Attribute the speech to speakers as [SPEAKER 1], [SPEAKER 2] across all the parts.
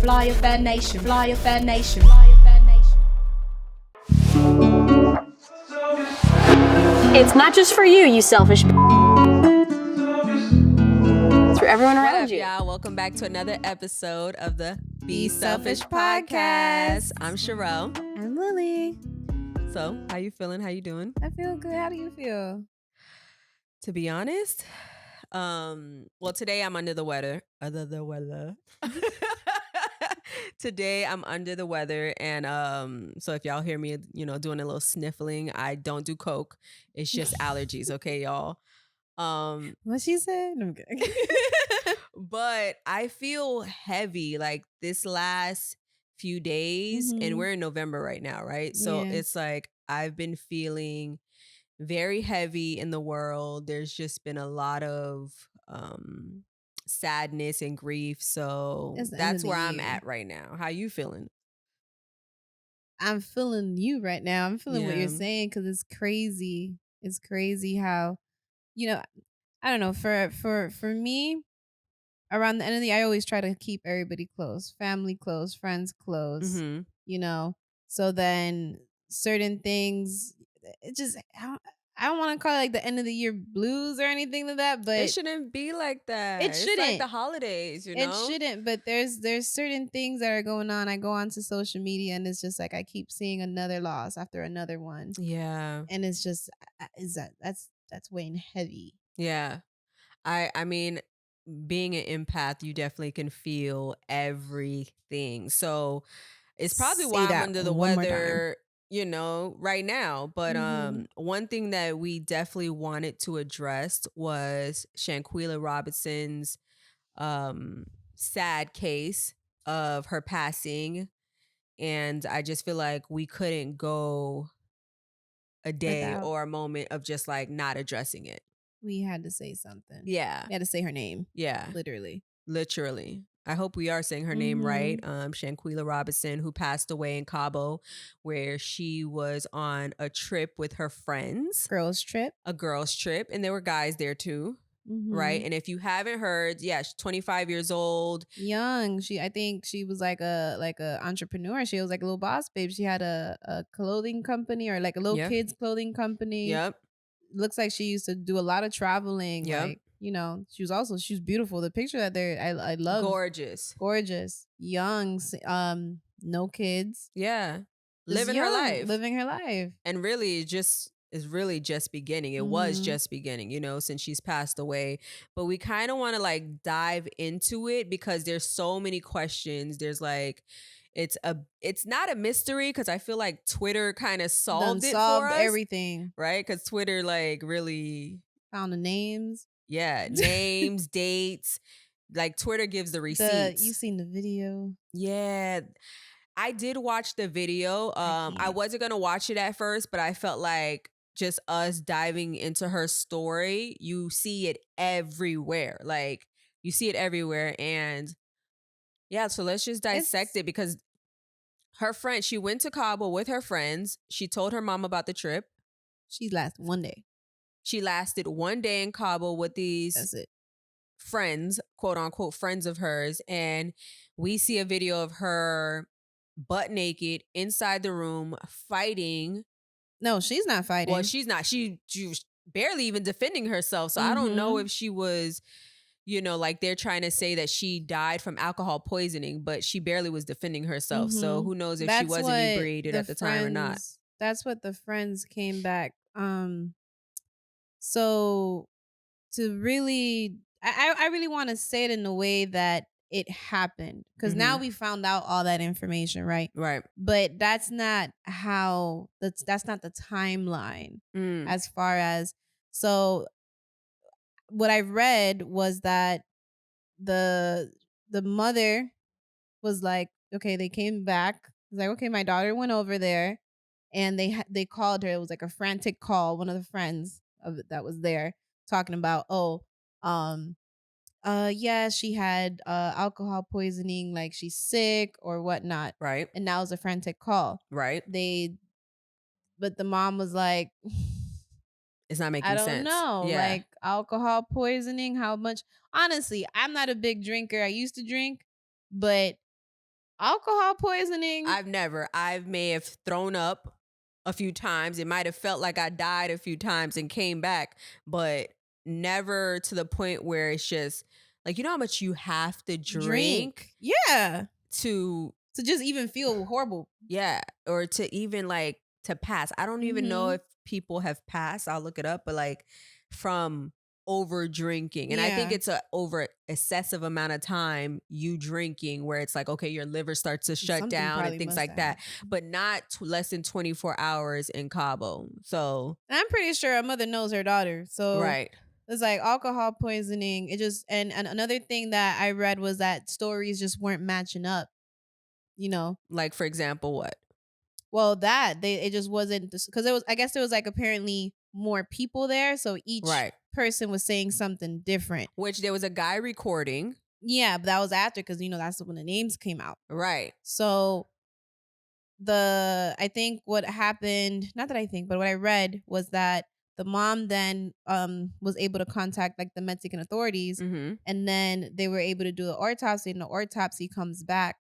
[SPEAKER 1] fly a fair nation, fly a fair nation, fly a fair nation.
[SPEAKER 2] It's not just for you, you selfish. It's for everyone
[SPEAKER 3] What
[SPEAKER 2] around
[SPEAKER 3] up,
[SPEAKER 2] you.
[SPEAKER 3] y'all? Welcome back to another episode of the Be Selfish podcast. I'm Sharrell.
[SPEAKER 4] I'm Lilly.
[SPEAKER 3] So, how you feeling? How you doing?
[SPEAKER 4] I feel good. How do you feel?
[SPEAKER 3] To be honest, well, today I'm under the weather. Today I'm under the weather, and so if y'all hear me, doing a little sniffling, I don't do coke. It's just allergies, okay, y'all.
[SPEAKER 4] What she said? I'm kidding.
[SPEAKER 3] But I feel heavy like this last few days, and we're in November right now, right? So
[SPEAKER 4] Yeah.
[SPEAKER 3] it's like I've been feeling very heavy in the world. There's just been a lot of sadness and grief. So
[SPEAKER 4] It's the end
[SPEAKER 3] that's
[SPEAKER 4] of the
[SPEAKER 3] where I'm
[SPEAKER 4] year.
[SPEAKER 3] at right now. How you feeling?
[SPEAKER 4] I'm feeling you right now. I'm feeling what
[SPEAKER 3] Yeah.
[SPEAKER 4] you're saying because it's crazy. It's crazy how, I don't know. For me, around the end of the year, I always try to keep everybody close, family close, friends close.
[SPEAKER 3] Mm-hmm.
[SPEAKER 4] So then certain things, it just I don't want to call it like the end of the year blues or anything like that, but
[SPEAKER 3] It shouldn't be like that.
[SPEAKER 4] It
[SPEAKER 3] It's
[SPEAKER 4] shouldn't.
[SPEAKER 3] like the holidays,
[SPEAKER 4] It shouldn't, but there's certain things that are going on. I go onto social media and it's just like I keep seeing another loss after another one,
[SPEAKER 3] Yeah.
[SPEAKER 4] and it's just that's weighing heavy.
[SPEAKER 3] Yeah. I mean, being an empath, you definitely can feel everything. So it's probably
[SPEAKER 4] Say
[SPEAKER 3] why I'm
[SPEAKER 4] that
[SPEAKER 3] under the
[SPEAKER 4] one more time.
[SPEAKER 3] weather, right now. But
[SPEAKER 4] Mhm.
[SPEAKER 3] one thing that we definitely wanted to address was Shanquella Robinson's sad case of her passing. And I just feel like we couldn't go a day
[SPEAKER 4] Without-
[SPEAKER 3] or a moment of just like not addressing it.
[SPEAKER 4] We had to say something.
[SPEAKER 3] Yeah.
[SPEAKER 4] We had to say her name.
[SPEAKER 3] Yeah.
[SPEAKER 4] Literally.
[SPEAKER 3] I hope we are saying her name right. Shanquella Robinson, who passed away in Cabo, where she was on a trip with her friends.
[SPEAKER 4] Girls trip.
[SPEAKER 3] A girls trip. And there were guys there too. Right. And if you haven't heard, she's 25 years old.
[SPEAKER 4] Young. I think she was like a entrepreneur. She was like a little boss babe. She had a clothing company or like a little kids clothing company.
[SPEAKER 3] Yep.
[SPEAKER 4] Looks like she used to do a lot of traveling.
[SPEAKER 3] Yep.
[SPEAKER 4] Like, she was beautiful. The picture that I love.
[SPEAKER 3] Gorgeous.
[SPEAKER 4] Young, no kids.
[SPEAKER 3] Yeah.
[SPEAKER 4] Just
[SPEAKER 3] Living her life.
[SPEAKER 4] Living her life.
[SPEAKER 3] And really is really just beginning. It was just beginning, since she's passed away. But we kind of want to like dive into it because there's so many questions. There's like it's not a mystery because I feel like Twitter kind of solved for us.
[SPEAKER 4] Everything.
[SPEAKER 3] Right? Because Twitter like really
[SPEAKER 4] found the names.
[SPEAKER 3] Yeah, names, dates. Like Twitter gives the receipts.
[SPEAKER 4] You seen the video?
[SPEAKER 3] Yeah. I did watch the video. I wasn't going to watch it at first, but I felt like just us diving into her story, you see it everywhere. Like you see it everywhere. And yeah, so let's just dissect it because her friend, she went to Cabo with her friends. She told her mom about the trip.
[SPEAKER 4] She lasted one day.
[SPEAKER 3] She lasted one day in Cabo with these friends, quote unquote, friends of hers. And we see a video of her butt naked inside the room fighting.
[SPEAKER 4] No, she's not fighting.
[SPEAKER 3] Well, she's not. She was barely even defending herself. So I don't know if she was, like they're trying to say that she died from alcohol poisoning, but she barely was defending herself. So who knows if she wasn't inebriated at the time or not.
[SPEAKER 4] That's what the friends came back. So to really, I really want to say it in a way that it happened because now we found out all that information, right?
[SPEAKER 3] Right.
[SPEAKER 4] But that's not how that's not the timeline as far as. So what I read was that the mother was like, okay, they came back. It's like, okay, my daughter went over there, and they called her. It was like a frantic call. One of the friends that was there talking about, yeah, she had alcohol poisoning, like she's sick or whatnot.
[SPEAKER 3] Right.
[SPEAKER 4] And that was a frantic call.
[SPEAKER 3] Right.
[SPEAKER 4] But the mom was like,
[SPEAKER 3] it's not making sense.
[SPEAKER 4] I don't know.
[SPEAKER 3] Yeah.
[SPEAKER 4] Like alcohol poisoning, how much? Honestly, I'm not a big drinker. I used to drink, but Alcohol poisoning.
[SPEAKER 3] I may have thrown up a few times. It might have felt like I died a few times and came back, but never to the point where it's just like, you know how much you have to drink
[SPEAKER 4] Yeah.
[SPEAKER 3] to
[SPEAKER 4] just even feel horrible.
[SPEAKER 3] Yeah. Or to even like to pass. I don't even know if people have passed. I'll look it up, but like from over drinking. And I think it's a over excessive amount of time you drinking where it's like, okay, your liver starts to shut
[SPEAKER 4] Something
[SPEAKER 3] down and
[SPEAKER 4] probably
[SPEAKER 3] things
[SPEAKER 4] must
[SPEAKER 3] like
[SPEAKER 4] have
[SPEAKER 3] that, but not less than 24 hours in Cabo. So
[SPEAKER 4] I'm pretty sure a mother knows her daughter. So
[SPEAKER 3] right.
[SPEAKER 4] it's like alcohol poisoning. It just, and another thing that I read was that stories just weren't matching up, you know?
[SPEAKER 3] Like, for example, what?
[SPEAKER 4] Well, it just wasn't, because it was, I guess there was like apparently more people there. So each person was saying something different.
[SPEAKER 3] Which there was a guy recording.
[SPEAKER 4] Yeah, but that was after, because, that's when the names came out.
[SPEAKER 3] Right.
[SPEAKER 4] So I think what happened, not that I think, but what I read was that the mom then was able to contact like the Mexican authorities, and then they were able to do the autopsy, and the autopsy comes back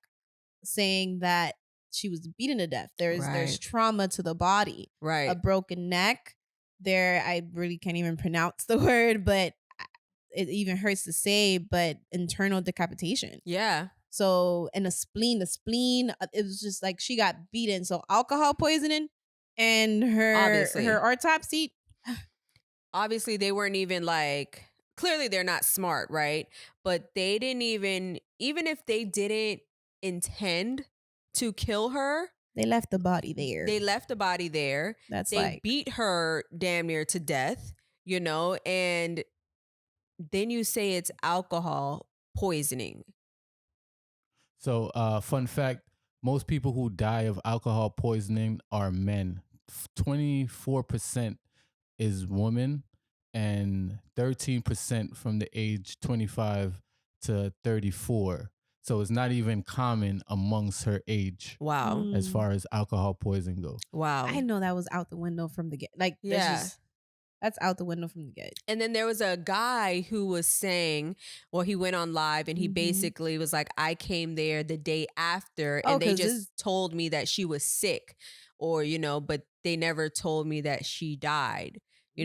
[SPEAKER 4] saying that she was beaten to death. There's trauma to the body, a broken neck. I really can't even pronounce the word, but it even hurts to say, but internal decapitation.
[SPEAKER 3] Yeah.
[SPEAKER 4] So, and the spleen, it was just like she got beaten. So alcohol poisoning and her autopsy.
[SPEAKER 3] Obviously, they weren't even like, clearly they're not smart, right? But they didn't even if they didn't intend to kill her,
[SPEAKER 4] they left the body there.
[SPEAKER 3] They beat her damn near to death, and then you say it's alcohol poisoning.
[SPEAKER 5] So, fun fact, most people who die of alcohol poisoning are men. 24% is women, and 13% from the age 25 to 34. So it's not even common amongst her age.
[SPEAKER 3] Wow.
[SPEAKER 5] As far as alcohol poisoning go.
[SPEAKER 3] Wow.
[SPEAKER 4] I know that was out the window from the get. Like, that's out the window from the get.
[SPEAKER 3] And then there was a guy who was saying, well, he went on live and he basically was like, I came there the day after and they just told me that she was sick, or, but they never told me that she died.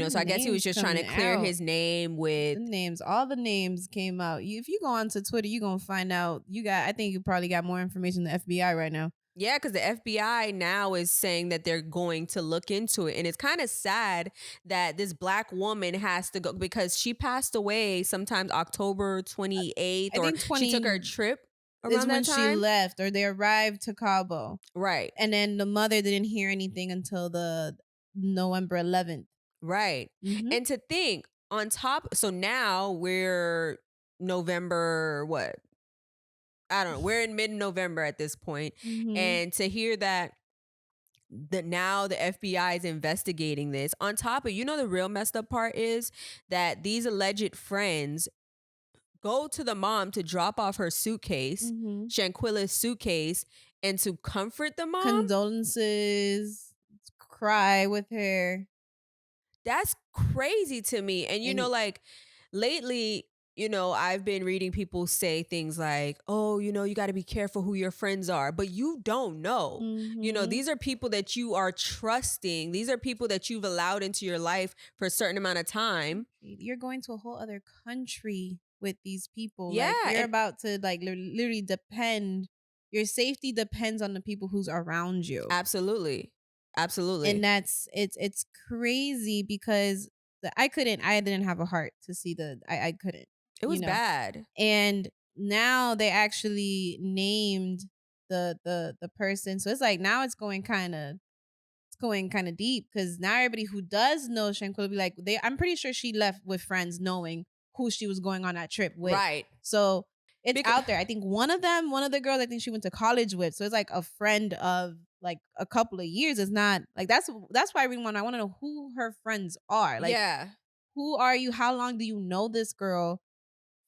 [SPEAKER 3] So I guess he was just trying to clear his name with
[SPEAKER 4] all the names came out. If you go onto Twitter, you're going to find out I think you probably got more information than the FBI right now.
[SPEAKER 3] Yeah, because the FBI now is saying that they're going to look into it. And it's kind of sad that this Black woman has to go, because she passed away sometime October 28th,
[SPEAKER 4] I think
[SPEAKER 3] she took her trip around that time.
[SPEAKER 4] She left, or they arrived to Cabo.
[SPEAKER 3] Right.
[SPEAKER 4] And then the mother didn't hear anything until the November 11th.
[SPEAKER 3] Right. And to think on top, so now we're November, what? I don't know. We're in mid-November at this point. And to hear that now the FBI is investigating this, on top of, the real messed up part is that these alleged friends go to the mom to drop off her suitcase, Shanquella's suitcase, and to comfort the mom.
[SPEAKER 4] Condolences, cry with her.
[SPEAKER 3] That's crazy to me. And like lately, I've been reading people say things like, oh, you got to be careful who your friends are, but you don't know. These are people that you are trusting. These are people that you've allowed into your life for a certain amount of time.
[SPEAKER 4] You're going to a whole other country with these people.
[SPEAKER 3] Yeah.
[SPEAKER 4] Like, you're about to literally depend. Your safety depends on the people who's around you.
[SPEAKER 3] Absolutely. Absolutely.
[SPEAKER 4] And it's crazy because I didn't have a heart to see I couldn't.
[SPEAKER 3] It was bad.
[SPEAKER 4] And now they actually named the person. So it's like now it's going kind of deep, because now everybody who does know Shanquella be like, I'm pretty sure she left with friends knowing who she was going on that trip with.
[SPEAKER 3] Right.
[SPEAKER 4] So it's out there. I think one of the girls, I think she went to college with. So it's like a friend of like a couple of years. It's not like that's why I want to know who her friends are. Like, who are you? How long do you know this girl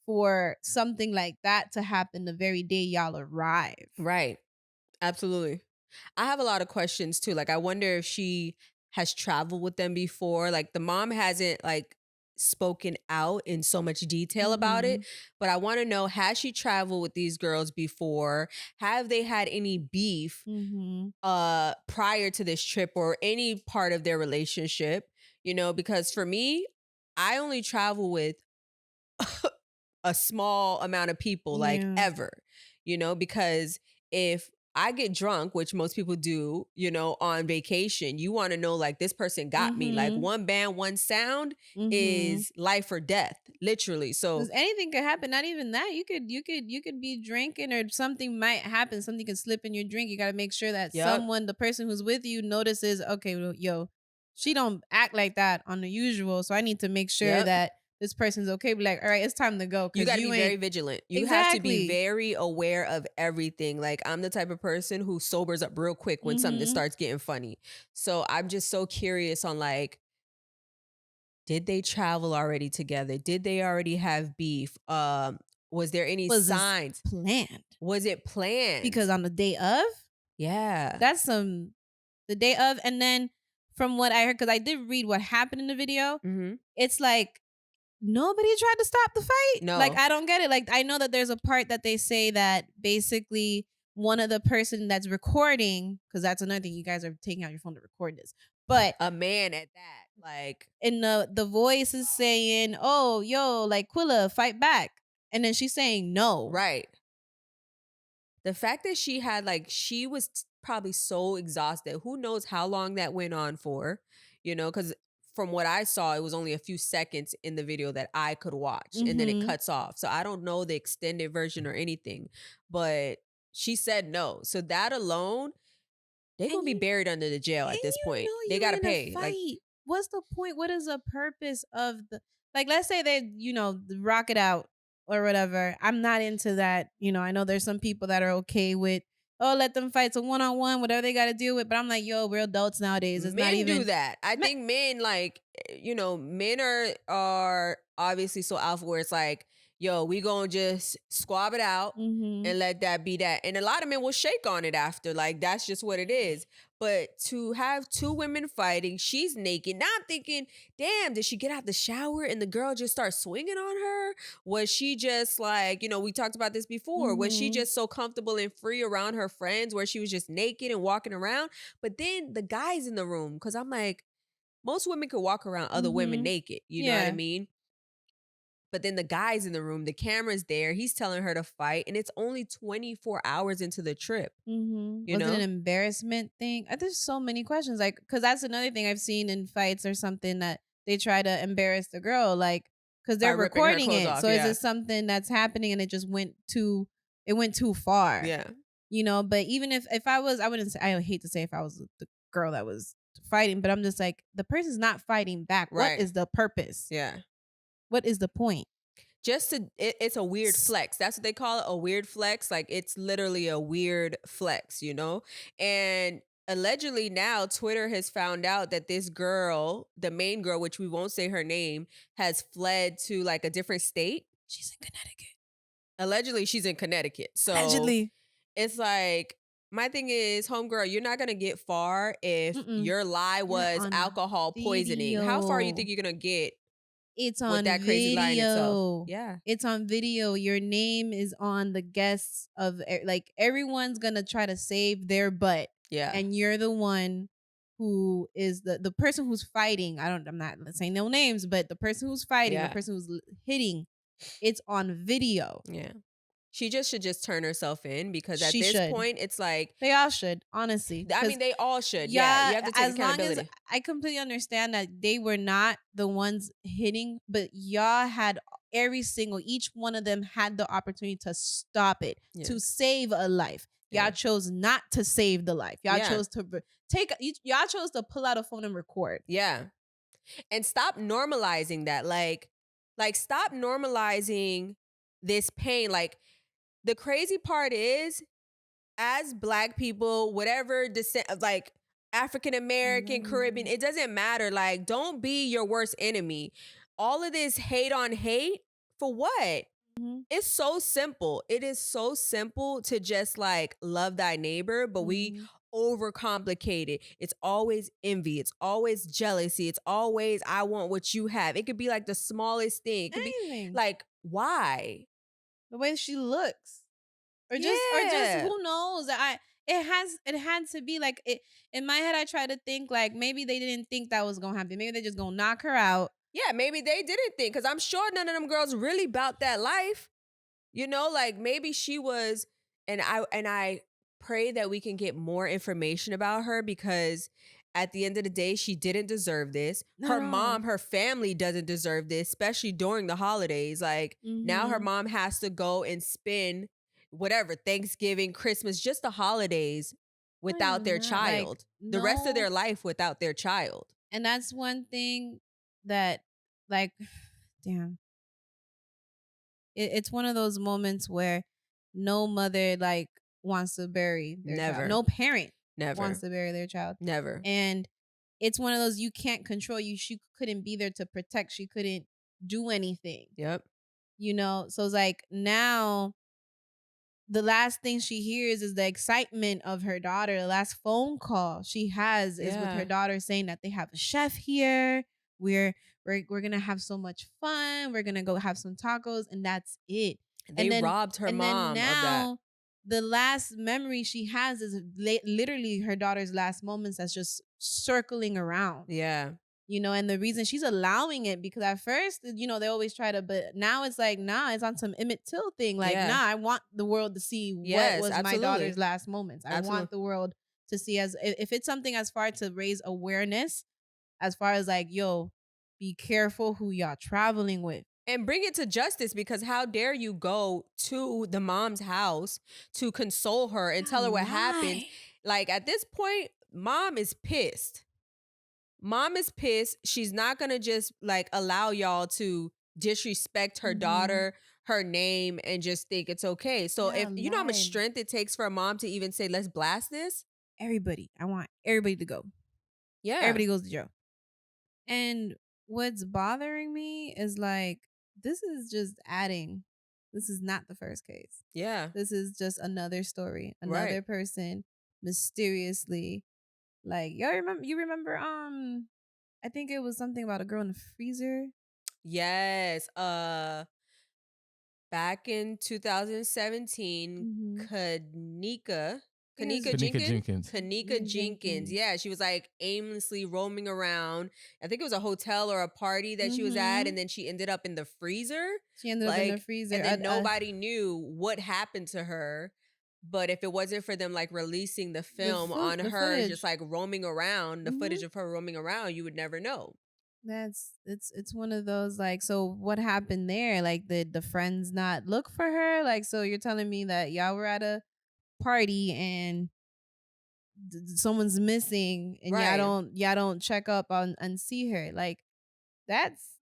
[SPEAKER 4] for something like that to happen the very day y'all arrive?
[SPEAKER 3] Right. Absolutely. I have a lot of questions too. Like, I wonder if she has traveled with them before. Like, the mom hasn't like spoken out in so much detail about it. But I want to know, has she traveled with these girls before? Have they had any beef prior to this trip or any part of their relationship? You know, because for me, I only travel with a small amount of people, like ever, you know, because if I get drunk, which most people do, you know, on vacation, you want to know, like, this person got me. Like, one band, one sound is life or death, literally. So
[SPEAKER 4] because anything could happen. Not even that. You could be drinking or something might happen. Something could slip in your drink. You got to make sure that someone, the person who's with you, notices. Okay, well, yo, she don't act like that on the usual. So I need to make sure that this person's okay. Be like, all right, it's time to go.
[SPEAKER 3] You got to be very vigilant. You have to be very aware of everything. Like, I'm the type of person who sobers up real quick when something starts getting funny. So I'm just so curious on, like, did they travel already together? Did they already have beef? Was there any signs?
[SPEAKER 4] Planned?
[SPEAKER 3] Was it planned?
[SPEAKER 4] Because on the day of?
[SPEAKER 3] Yeah.
[SPEAKER 4] That's the day of. And then from what I heard, because I did read what happened in the video, it's like, nobody tried to stop the fight.
[SPEAKER 3] No.
[SPEAKER 4] Like, I don't get it. Like, I know that there's a part that they say that basically one of the person that's recording, because that's another thing, you guys are taking out your phone to record this, but
[SPEAKER 3] a man at that, like,
[SPEAKER 4] and the voice is saying, oh, yo, like, Quilla, fight back. And then she's saying no.
[SPEAKER 3] Right. The fact that she had, like, she was probably so exhausted. Who knows how long that went on for, you know, because from what I saw, it was only a few seconds in the video that I could watch, and then it cuts off. So I don't know the extended version or anything, but she said no. So that alone, they're going to be buried under the jail at this point. They got to pay. Like,
[SPEAKER 4] what's the point? What is the purpose of like, let's say they, you know, rock it out or whatever. I'm not into that. You know, I know there's some people that are okay with, oh, let them fight. So one-on-one, whatever they got to deal with. But I'm like, yo, we're adults nowadays. It's
[SPEAKER 3] men
[SPEAKER 4] not even
[SPEAKER 3] do that. I think men, like, you know, men are obviously so alpha where it's like, yo, we gonna just squab it out and let that be that. And a lot of men will shake on it after. Like, that's just what it is. But to have two women fighting, she's naked. Now I'm thinking, damn, did she get out the shower and the girl just start swinging on her? Was she just like, you know, we talked about this before. Was she just so comfortable and free around her friends where she was just naked and walking around? But then the guys in the room, because I'm like, most women could walk around other women naked. You know what I mean? But then the guys in the room, the camera's there. He's telling her to fight. And it's only 24 hours into the trip. You
[SPEAKER 4] Was
[SPEAKER 3] know?
[SPEAKER 4] it an embarrassment thing? There's so many questions. Like, because that's another thing I've seen in fights or something, that they try to embarrass the girl. Like, because they're
[SPEAKER 3] By ripping her
[SPEAKER 4] recording
[SPEAKER 3] clothes
[SPEAKER 4] it.
[SPEAKER 3] off,
[SPEAKER 4] So is it something that's happening and it just went too far?
[SPEAKER 3] Yeah.
[SPEAKER 4] You know, but even if I wouldn't say, I would hate to say if I was the girl that was fighting, but I'm just like, the person's not fighting back.
[SPEAKER 3] Right.
[SPEAKER 4] What is the purpose?
[SPEAKER 3] Yeah.
[SPEAKER 4] What is the point?
[SPEAKER 3] Just to, it's a weird flex. That's what they call it, a weird flex. Like, it's literally a weird flex, you know? And allegedly now Twitter has found out that this girl, the main girl, which we won't say her name, has fled to like a different state.
[SPEAKER 4] She's in Connecticut.
[SPEAKER 3] Allegedly, she's in Connecticut. So
[SPEAKER 4] Allegedly.
[SPEAKER 3] It's like, my thing is, homegirl, you're not going to get far if your lie was
[SPEAKER 4] on
[SPEAKER 3] alcohol poisoning. How far you think you're going to get?
[SPEAKER 4] It's
[SPEAKER 3] with
[SPEAKER 4] on
[SPEAKER 3] that crazy lie in itself?
[SPEAKER 4] video.
[SPEAKER 3] Yeah.
[SPEAKER 4] It's on video. Your name is on the guests of, like, everyone's gonna try to save their butt.
[SPEAKER 3] Yeah.
[SPEAKER 4] And you're the one who is the person who's fighting. I'm not saying no names, but the person who's fighting, the person who's hitting, it's on video.
[SPEAKER 3] Yeah. She should just turn herself in, because at
[SPEAKER 4] She
[SPEAKER 3] this
[SPEAKER 4] should.
[SPEAKER 3] point, it's like,
[SPEAKER 4] They all should, honestly.
[SPEAKER 3] I mean, they all should. Yeah. You have to take
[SPEAKER 4] as long
[SPEAKER 3] accountability.
[SPEAKER 4] as I completely understand that they were not the ones hitting, but y'all had each one of them had the opportunity to stop it, to save a life. Y'all chose not to save the life. Y'all chose to y'all chose to pull out a phone and record.
[SPEAKER 3] Yeah. And stop normalizing that. Like stop normalizing this pain. Like, the crazy part is, as Black people, whatever descent, like African American, Caribbean, it doesn't matter. Like, don't be your worst enemy. All of this hate on hate, for what? It's so simple. It is so simple to just like love thy neighbor, but we overcomplicated. It's always envy. It's always jealousy. It's always, I want what you have. It could be like the smallest thing. It could
[SPEAKER 4] Anything.
[SPEAKER 3] be like, why?
[SPEAKER 4] The way she looks. Or just who knows? It had to be like it in my head. I try to think like maybe they didn't think that was gonna happen. Maybe they just gonna knock her out.
[SPEAKER 3] Yeah, maybe they didn't think, because I'm sure none of them girls really about that life. You know, like maybe she was, and I pray that we can get more information about her, because at the end of the day, she didn't deserve this. Her mom, her family doesn't deserve this, especially during the holidays. Like now her mom has to go and spend whatever, Thanksgiving, Christmas, just the holidays without their child.
[SPEAKER 4] Like,
[SPEAKER 3] the rest of their life without their child.
[SPEAKER 4] And that's one thing that, like, damn. It's one of those moments where no mother like wants to bury their child. No parent wants to bury their child.
[SPEAKER 3] Never.
[SPEAKER 4] And it's one of those you can't control. She couldn't be there to protect. She couldn't do anything.
[SPEAKER 3] Yep.
[SPEAKER 4] You know, so it's like now the last thing she hears is the excitement of her daughter. The last phone call she has is with her daughter saying that they have a chef here. We're gonna have so much fun. We're gonna go have some tacos, and that's it.
[SPEAKER 3] They robbed her mom of that.
[SPEAKER 4] The last memory she has is literally her daughter's last moments that's just circling around.
[SPEAKER 3] Yeah.
[SPEAKER 4] You know, and the reason she's allowing it, because at first, you know, they always try to, but now it's like, nah, it's on some Emmett Till thing. Like, nah, I want the world to see what was my daughter's last moments. I want the world to see, as if it's something as far to raise awareness, as far as like, yo, be careful who y'all traveling with.
[SPEAKER 3] And bring it to justice, because how dare you go to the mom's house to console her and tell her what happened. Like at this point, mom is pissed. Mom is pissed. She's not going to just like allow y'all to disrespect her daughter, her name, and just think it's okay. So if you know how much strength it takes for a mom to even say, let's blast this.
[SPEAKER 4] Everybody. I want everybody to go.
[SPEAKER 3] Yeah.
[SPEAKER 4] Everybody goes to jail. And what's bothering me is like, this is just adding. This is not the first case.
[SPEAKER 3] Yeah.
[SPEAKER 4] This is just another story. Another person mysteriously, like, you remember I think it was something about a girl in the freezer.
[SPEAKER 3] Yes. Back in 2017, Kanika Jenkins. Yeah, she was like aimlessly roaming around. I think it was a hotel or a party that she was at, and then she ended up in the freezer.
[SPEAKER 4] She ended up in the freezer.
[SPEAKER 3] And then nobody knew what happened to her. But if it wasn't for them like releasing the film on her
[SPEAKER 4] footage.
[SPEAKER 3] just like roaming around, the footage of her roaming around, you would never know.
[SPEAKER 4] It's one of those like, so what happened there? Like the friends not look for her? Like, so you're telling me that y'all were at a party and someone's missing and y'all don't check up on and see her? Like that's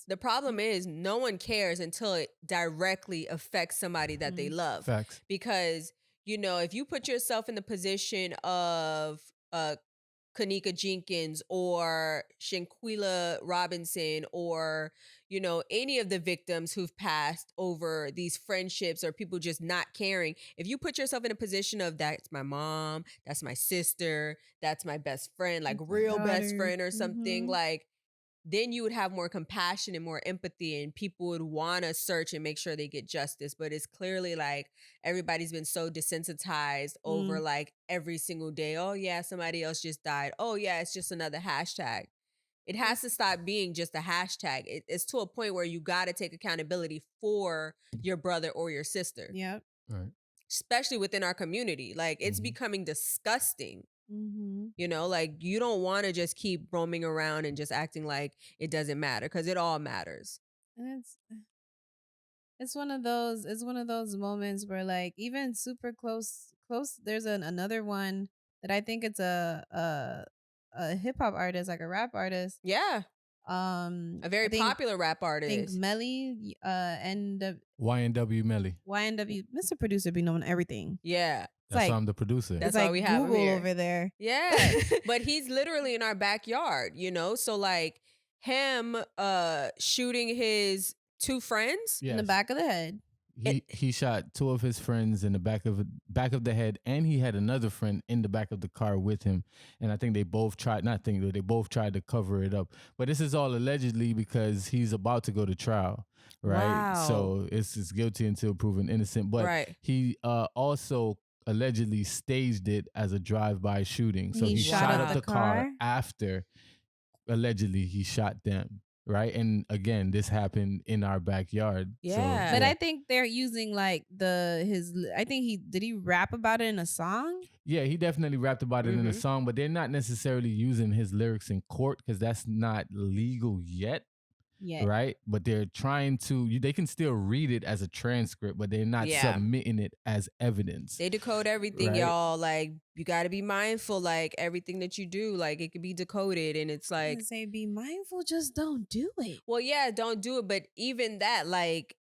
[SPEAKER 3] the problem is no one cares until it directly affects somebody that they love.
[SPEAKER 5] Facts.
[SPEAKER 3] Because, you know, if you put yourself in the position of Kanika Jenkins or Shanquella Robinson or, you know, any of the victims who've passed over these friendships or people just not caring. If you put yourself in a position of that's my mom, that's my sister, that's my best friend, like real best friend or something, like then you would have more compassion and more empathy and people would want to search and make sure they get justice. But it's clearly like everybody's been so desensitized over like every single day. Oh yeah, somebody else just died. Oh yeah, it's just another hashtag. It has to stop being just a hashtag. It's to a point where you got to take accountability for your brother or your sister.
[SPEAKER 4] Yep.
[SPEAKER 5] Right.
[SPEAKER 3] Especially within our community. Like it's becoming disgusting. You know, like you don't want to just keep roaming around and just acting like it doesn't matter, because it all matters.
[SPEAKER 4] And it's one of those moments where like even super close there's another one that I think it's a hip hop artist, like a rap artist.
[SPEAKER 3] Yeah. A very popular rap artist.
[SPEAKER 4] I think Melly and
[SPEAKER 5] YNW Melly.
[SPEAKER 4] YNW, Mr. Producer be knowing everything.
[SPEAKER 3] Yeah.
[SPEAKER 5] That's
[SPEAKER 4] like,
[SPEAKER 5] why I'm the producer.
[SPEAKER 3] That's
[SPEAKER 4] like
[SPEAKER 3] why we have
[SPEAKER 4] Google
[SPEAKER 3] him here.
[SPEAKER 4] over there.
[SPEAKER 3] Yeah. But he's literally in our backyard, you know? So like him shooting his two friends.
[SPEAKER 4] In the back of the head.
[SPEAKER 5] He shot two of his friends in the back of the head, and he had another friend in the back of the car with him. And I think they both tried, they both tried to cover it up. But this is all allegedly because he's about to go to trial, right?
[SPEAKER 3] Wow.
[SPEAKER 5] So it's guilty until proven innocent. But he also allegedly staged it as a drive-by shooting. So he shot up the car after allegedly he shot them. Right. And again, this happened in our backyard.
[SPEAKER 3] Yeah.
[SPEAKER 5] So,
[SPEAKER 4] but I think they're using like I think did he rap about it in a song?
[SPEAKER 5] Yeah, he definitely rapped about it in a song, but they're not necessarily using his lyrics in court because that's not legal yet. Yeah. Right. But they're trying to, they can still read it as a transcript, but they're not submitting it as evidence.
[SPEAKER 3] They decode everything, y'all. Like, you got to be mindful, like, everything that you do, like, it could be decoded. And it's like,
[SPEAKER 4] say be mindful, just don't do it.
[SPEAKER 3] Well, yeah, don't do it. But even that, like,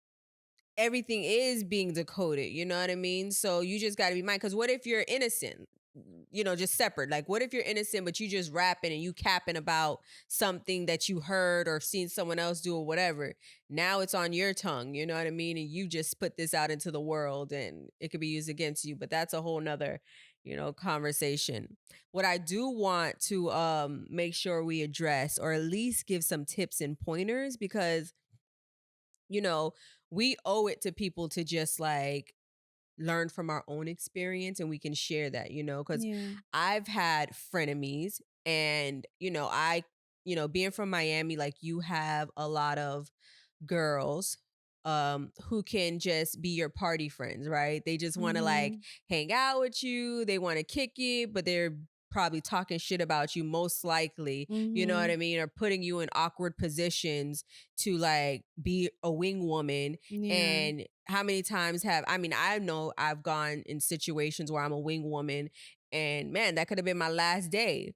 [SPEAKER 3] everything is being decoded. You know what I mean? So you just got to be mindful. Because what if you're innocent? You know, just separate. Like, what if you're innocent, but you just rapping and you capping about something that you heard or seen someone else do or whatever? Now it's on your tongue, you know what I mean? And you just put this out into the world and it could be used against you. But that's a whole nother, conversation. What I do want to make sure we address, or at least give some tips and pointers, because, we owe it to people to just like learn from our own experience, and we can share that, because I've had frenemies, and, I, being from Miami, like, you have a lot of girls who can just be your party friends, right? They just want to like hang out with you. They want to kick it, but they're probably talking shit about you most likely, you know what I mean? Or putting you in awkward positions to like be a wing woman. And how many times I know I've gone in situations where I'm a wing woman, and man, that could have been my last day.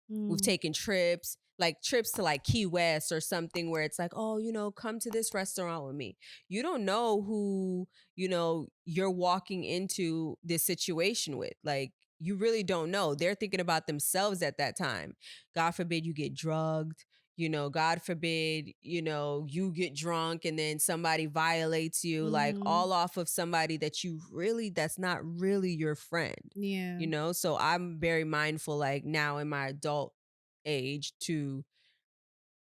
[SPEAKER 3] We've taken trips to like Key West or something, where it's like, oh, come to this restaurant with me. You don't know who, you're walking into this situation with. Like, you really don't know. They're thinking about themselves at that time. God forbid you get drugged, God forbid, you get drunk and then somebody violates you, like all off of somebody that's not really your friend. Yeah. So I'm very mindful, like now in my adult age, to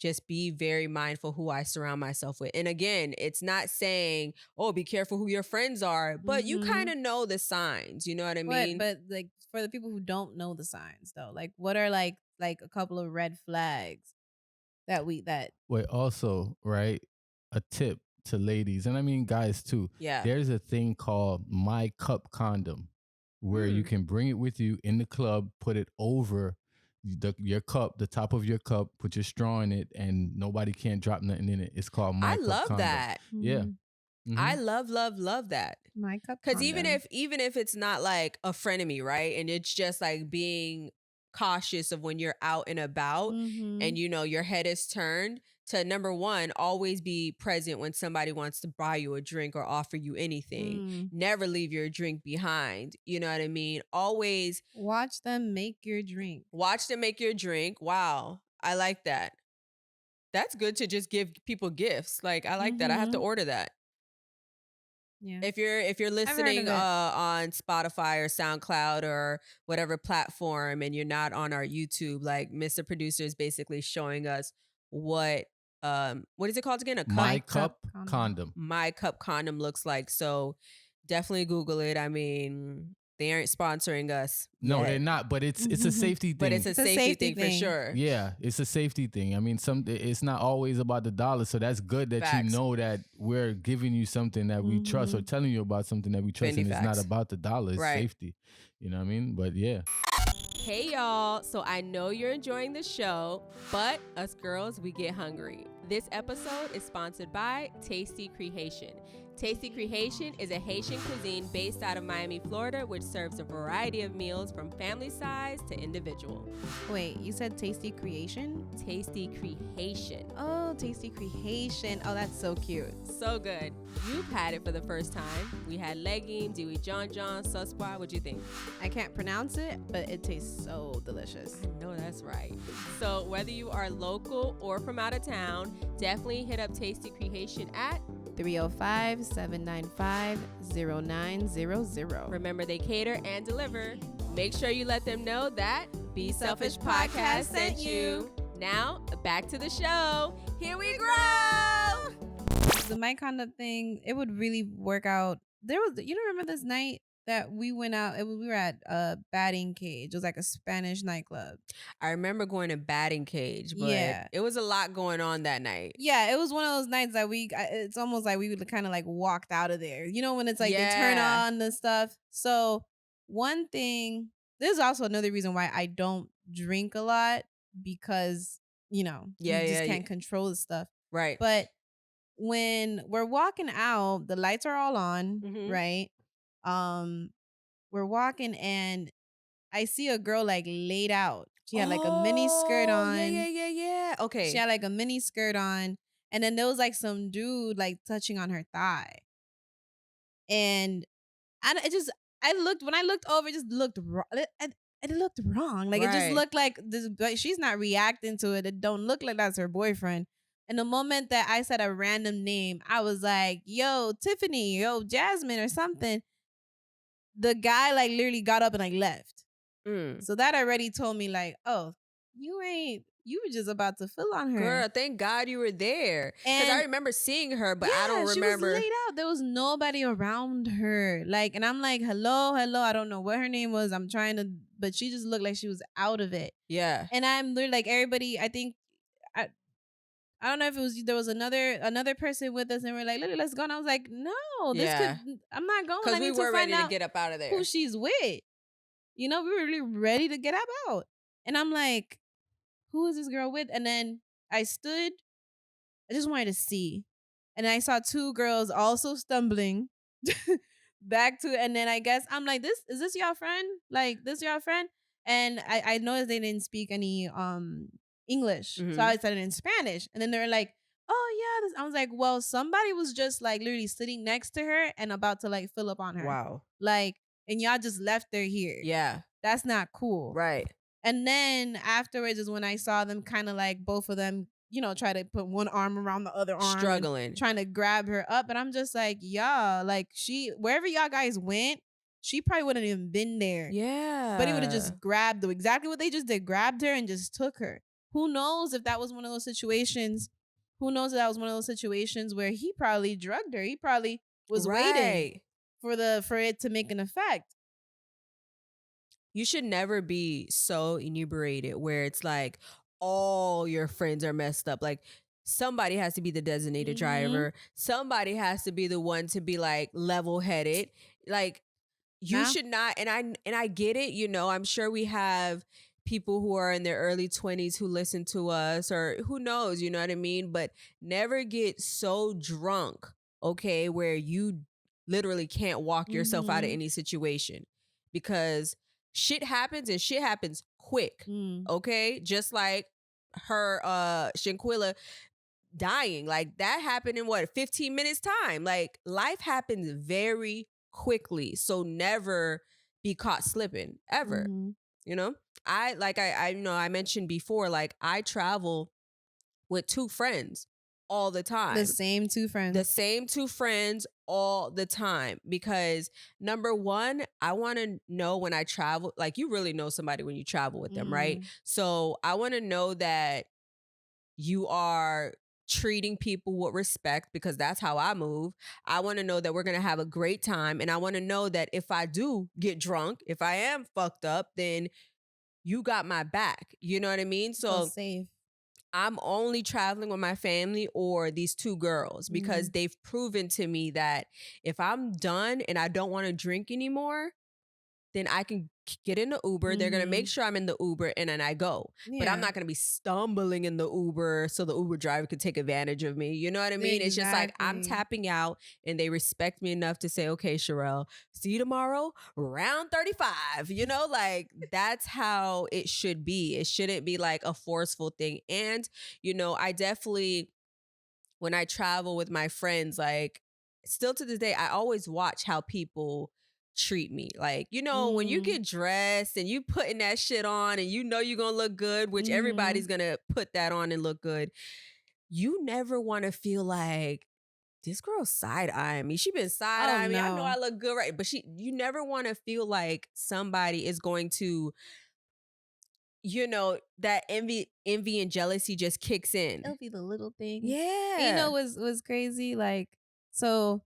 [SPEAKER 3] just be very mindful who I surround myself with. And again, it's not saying, oh, be careful who your friends are, but you kind of know the signs, you know what I mean?
[SPEAKER 4] But like, for the people who don't know the signs though, like what are like a couple of red flags
[SPEAKER 5] Wait, also, right, a tip to ladies, and I mean guys too.
[SPEAKER 3] Yeah.
[SPEAKER 5] There's a thing called My Cup condom, where you can bring it with you in the club, put it over your cup, the top of your cup, put your straw in it, and nobody can't drop nothing in it. It's called My Cup condom. I love
[SPEAKER 3] that.
[SPEAKER 5] Yeah.
[SPEAKER 3] I love that.
[SPEAKER 4] My Cup
[SPEAKER 3] condom. Because even if it's not like a frenemy, right? And it's just like being cautious of when you're out and about and your head is turned, to number one, always be present when somebody wants to buy you a drink or offer you anything. Never leave your drink behind. You know what I mean? Always
[SPEAKER 4] watch them make your drink.
[SPEAKER 3] Wow. I like that. That's good to just give people gifts. Like, I like that. I have to order that. Yeah. If you're listening on Spotify or SoundCloud or whatever platform, and you're not on our YouTube, like Mr. Producer is basically showing us what is it called again?
[SPEAKER 5] My Cup condom.
[SPEAKER 3] My Cup condom looks like. So definitely Google it. I mean, they aren't sponsoring us.
[SPEAKER 5] No, they're not. But it's a safety thing.
[SPEAKER 3] But it's a safety thing for sure.
[SPEAKER 5] Yeah, it's a safety thing. I mean, it's not always about the dollar. So that's good that you know that we're giving you something that we trust, or telling you about something that we trust, and it's not about the dollar. It's safety. You know what I mean? But yeah.
[SPEAKER 3] Hey y'all, so I know you're enjoying the show, but us girls, we get hungry. This episode is sponsored by Tasty Creation. Tasty Creation is a Haitian cuisine based out of Miami, Florida, which serves a variety of meals from family size to individual.
[SPEAKER 4] Wait, you said Tasty Creation?
[SPEAKER 3] Tasty Creation.
[SPEAKER 4] Oh, Tasty Creation. Oh, that's so cute.
[SPEAKER 3] So good. You've had it for the first time. We had legume, Dewey John John, Suspa. What'd you think?
[SPEAKER 4] I can't pronounce it, but it tastes so delicious.
[SPEAKER 3] I know that's right. So whether you are local or from out of town, definitely hit up Tasty Creation at
[SPEAKER 4] 305-795-0900.
[SPEAKER 3] Remember, they cater and deliver. Make sure you let them know that Be Selfish Podcast sent you. Now, back to the show. Here we grow.
[SPEAKER 4] The my conduct thing, it would really work out. You don't remember this night that we went out? We were at a batting cage. It was like a Spanish nightclub.
[SPEAKER 3] I remember going to batting cage, but
[SPEAKER 4] Yeah.
[SPEAKER 3] it was a lot going on that night.
[SPEAKER 4] Yeah, it was one of those nights that it's almost like we would kind of like walked out of there. You know, when it's like they turn on the stuff. So one thing, this is also another reason why I don't drink a lot, because, you just can't control the stuff.
[SPEAKER 3] Right.
[SPEAKER 4] But when we're walking out, the lights are all on, right? We're walking and I see a girl like laid out. She had like a mini skirt on.
[SPEAKER 3] Yeah. Okay.
[SPEAKER 4] She had like a mini skirt on. And then there was like some dude like touching on her thigh. And when I looked over, it just looked wrong. It looked wrong. Like, it just looked like this, but she's not reacting to it. It don't look like that's her boyfriend. And the moment that I said a random name, I was like, yo, Tiffany, yo, Jasmine or something. The guy like literally got up and like left. So that already told me like, oh, you were just about to fill on her.
[SPEAKER 3] Girl, thank God you were there. Because I remember seeing her, but I don't remember.
[SPEAKER 4] She was laid out. There was nobody around her. Like, and I'm like, hello. I don't know what her name was. I'm trying to, but she just looked like she was out of it.
[SPEAKER 3] Yeah.
[SPEAKER 4] And I'm literally like, everybody, I think, I don't know if there was another person with us, and we're like, Lily, let's go. And I was like, no, I'm not going.
[SPEAKER 3] Because we were ready to get up out of there.
[SPEAKER 4] Who she's with. We were really ready to get up out. And I'm like, who is this girl with? And then I stood, I just wanted to see. And I saw two girls also stumbling back to, and then I guess I'm like, is this your friend? Like, this your friend? And I noticed they didn't speak any English. So I said it in Spanish. And then they were like, oh yeah. I was like, well, somebody was just like literally sitting next to her and about to like fill up on her.
[SPEAKER 3] Wow.
[SPEAKER 4] Like, and y'all just left her here.
[SPEAKER 3] Yeah.
[SPEAKER 4] That's not cool.
[SPEAKER 3] Right.
[SPEAKER 4] And then afterwards is when I saw them kind of like both of them, try to put one arm around the other arm.
[SPEAKER 3] Struggling.
[SPEAKER 4] Trying to grab her up. And I'm just like, y'all, like wherever y'all guys went, she probably wouldn't even been there.
[SPEAKER 3] Yeah.
[SPEAKER 4] But he would have just grabbed her. Exactly what they just did. Grabbed her and just took her. Who knows if that was one of those situations. Where he probably drugged her. He probably was waiting for it to make an effect.
[SPEAKER 3] You should never be so inebriated where it's like all your friends are messed up. Like, somebody has to be the designated driver. Somebody has to be the one to be like level-headed. Like, you should not. And I get it. I'm sure we have people who are in their early 20s who listen to us, or who knows, you know what I mean? But never get so drunk, okay, where you literally can't walk yourself out of any situation, because shit happens, and shit happens quick. Okay. Just like her, Shanquella dying, like that happened in 15 minutes time. Like, life happens very quickly. So never be caught slipping ever. I mentioned before, like, I travel with two friends all the time.
[SPEAKER 4] The same two friends all the time. Because number one, I want to know when I travel, like, you really know somebody when you travel with them, right? So I want to know that you are treating people with respect, because that's how I move. I want to know that we're going to have a great time. And I want to know that if I do get drunk, if I am fucked up, then you got my back. You know what I mean? So safe.
[SPEAKER 3] I'm only traveling with my family or these two girls, because they've proven to me that if I'm done and I don't want to drink anymore, then I can get in the Uber. They're going to make sure I'm in the Uber, and then I go. Yeah. But I'm not going to be stumbling in the Uber so the Uber driver could take advantage of me. You know what I mean? Exactly. It's just like, I'm tapping out, and they respect me enough to say, okay, Sharrell, see you tomorrow, round 35. Like, that's how it should be. It shouldn't be like a forceful thing. And, I definitely, when I travel with my friends, like, still to this day, I always watch how people treat me. Like, when you get dressed and you putting that shit on and you're gonna look good, which everybody's gonna put that on and look good, you never want to feel like this girl side eyeing me. She been side eyeing me. I know
[SPEAKER 4] no.
[SPEAKER 3] I look good, right? But you never want to feel like somebody is going to, that envy and jealousy just kicks in.
[SPEAKER 4] It'll be the little things.
[SPEAKER 3] Yeah.
[SPEAKER 4] And you know what's crazy? Like, so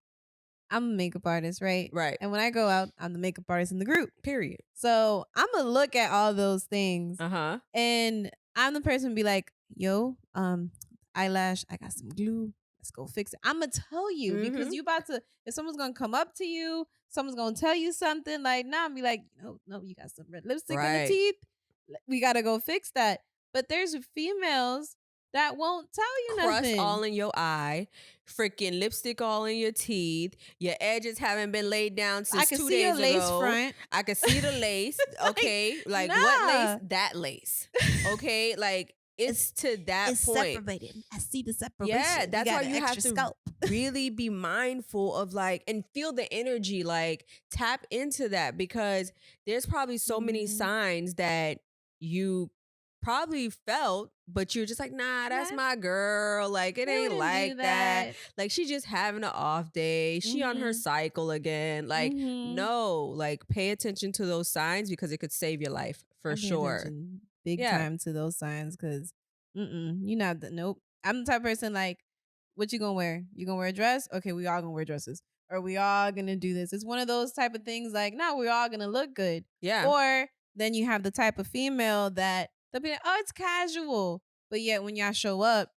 [SPEAKER 4] I'm a makeup artist, right?
[SPEAKER 3] Right.
[SPEAKER 4] And when I go out, I'm the makeup artist in the group.
[SPEAKER 3] Period.
[SPEAKER 4] So I'm gonna look at all those things.
[SPEAKER 3] Uh-huh.
[SPEAKER 4] And I'm the person be like, yo, eyelash, I got some glue. Let's go fix it. I'm gonna tell you because you about to, if someone's gonna come up to you, someone's gonna tell you something, like, nah, I'm be like, no, you got some red lipstick on your teeth. We gotta go fix that. But there's females that won't tell you nothing.
[SPEAKER 3] Crust all in your eye, freaking lipstick all in your teeth. Your edges haven't been laid down since 2 days ago.
[SPEAKER 4] I can see your lace front.
[SPEAKER 3] I can see the lace. Okay, like
[SPEAKER 4] nah.
[SPEAKER 3] what lace? That lace. Okay, like it's to that
[SPEAKER 4] it's
[SPEAKER 3] point.
[SPEAKER 4] Separated. I see the separation.
[SPEAKER 3] Yeah, that's why you have to
[SPEAKER 4] scalp.
[SPEAKER 3] really be mindful of like and feel the energy. Like tap into that because there's probably so many signs that you probably felt, but you're just like, nah, that's my girl. Like it ain't like that. Like she just having an off day. She on her cycle again. Like no, like pay attention to those signs because it could save your life for sure.
[SPEAKER 4] Big time to those signs because you're not nope. I'm the type of person like, what you gonna wear? You gonna wear a dress? Okay, we all gonna wear dresses. Or we all gonna do this. It's one of those type of things like, no, we're all gonna look good.
[SPEAKER 3] Yeah.
[SPEAKER 4] Or then you have the type of female that they'll be like, oh, it's casual. But yet when y'all show up,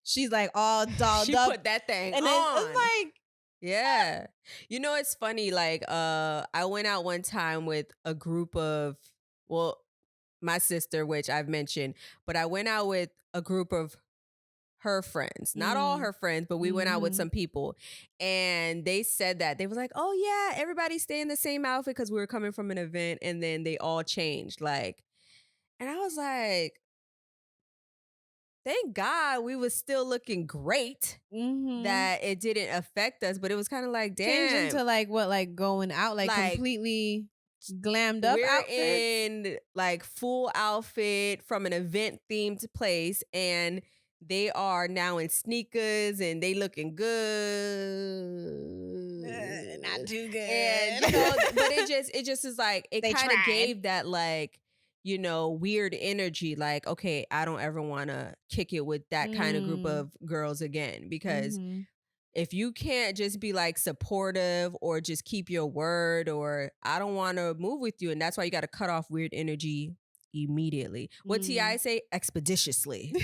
[SPEAKER 4] she's like all dolled
[SPEAKER 3] she
[SPEAKER 4] up.
[SPEAKER 3] She put that thing
[SPEAKER 4] and
[SPEAKER 3] on.
[SPEAKER 4] it's like,
[SPEAKER 3] yeah. You know, it's funny. Like, I went out one time with a group of, my sister, which I've mentioned, but I went out with a group of her friends, not all her friends, but we went out with some people and they said that they was like, oh yeah, everybody stay in the same outfit because we were coming from an event and then they all changed. Like, and I was like, thank God we was still looking great that it didn't affect us, but it was kind of like, damn.
[SPEAKER 4] Changed into like what, like going out, like completely glammed up outfits?
[SPEAKER 3] In like full outfit from an event themed place and they are now in sneakers and they looking good.
[SPEAKER 4] Not too good.
[SPEAKER 3] And but it just is like it kind of gave that like, weird energy like, okay, I don't ever want to kick it with that kind of group of girls again because if you can't just be like supportive or just keep your word or I don't want to move with you and that's why you got to cut off weird energy immediately. What T.I. say? Expeditiously.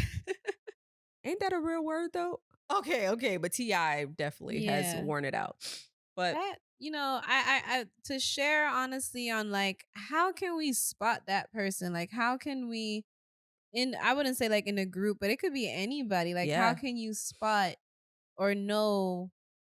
[SPEAKER 3] Ain't that a real word though? Okay, but T.I. definitely has worn it out. But
[SPEAKER 4] that, I to share honestly on like how can we spot that person? Like how can we I wouldn't say like in a group, but it could be anybody. Like how can you spot or know,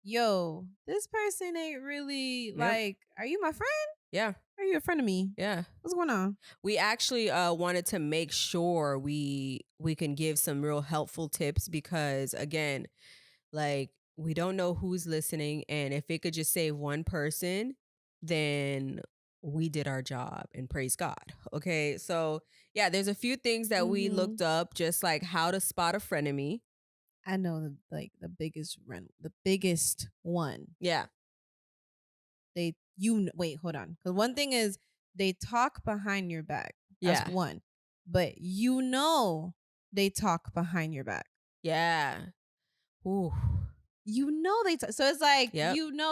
[SPEAKER 4] yo, this person ain't really like, are you my friend?
[SPEAKER 3] Yeah.
[SPEAKER 4] Are you a friend of me?
[SPEAKER 3] Yeah.
[SPEAKER 4] What's going on?
[SPEAKER 3] We actually wanted to make sure we can give some real helpful tips because again, like we don't know who's listening and if it could just save one person, then we did our job and praise God. Okay. So yeah, there's a few things that we looked up, just like how to spot a frenemy.
[SPEAKER 4] I know the biggest one.
[SPEAKER 3] Yeah.
[SPEAKER 4] Wait, hold on. Because one thing is they talk behind your back. That's one. But they talk behind your back.
[SPEAKER 3] Yeah. Ooh.
[SPEAKER 4] They talk. So it's like,